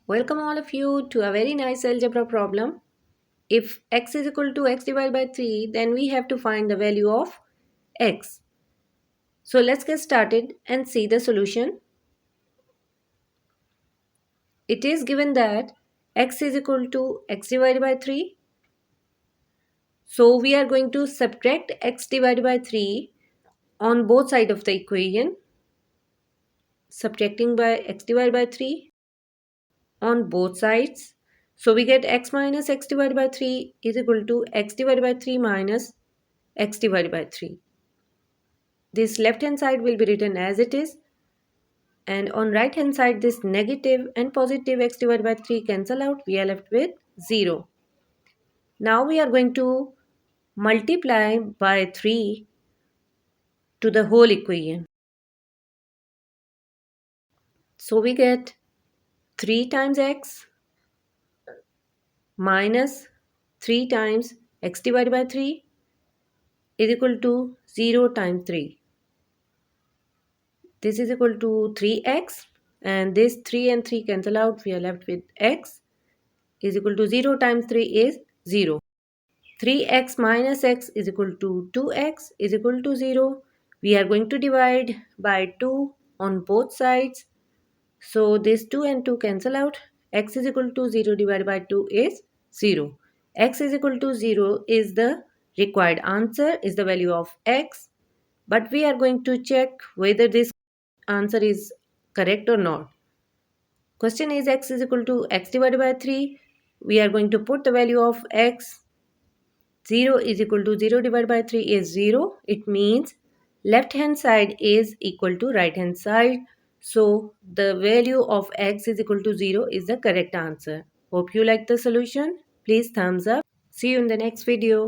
Welcome all of you to a very nice algebra problem. If x is equal to x divided by 3, then we have to find the value of x. So let's get started and see the solution. It is given that x is equal to x divided by 3. So we are going to subtract x divided by 3 on both sides of the equation. Subtracting by x divided by 3 on both sides. So we get x minus x divided by 3 is equal to x divided by 3 minus x divided by 3. This left hand side will be written as it is, and on right hand side this negative and positive x divided by 3 cancel out. We are left with 0. Now we are going to multiply by 3 to the whole equation. So we get 3 times x minus 3 times x divided by 3 is equal to 0 times 3. This is equal to 3x, and this 3 and 3 cancel out. We are left with x is equal to 0 times 3 is 0. 3x minus x is equal to 2x is equal to 0. We are going to divide by 2 on both sides. So this 2 and 2 cancel out. X is equal to 0 divided by 2 is 0. X is equal to 0 is the required answer, is the value of x. But we are going to check whether this answer is correct or not. Question is x is equal to x divided by 3. We are going to put the value of x. 0 is equal to 0 divided by 3 is 0. It means left hand side is equal to right hand side. So the value of x is equal to 0 is the correct answer. Hope you like the solution. Please thumbs up. See you in the next video.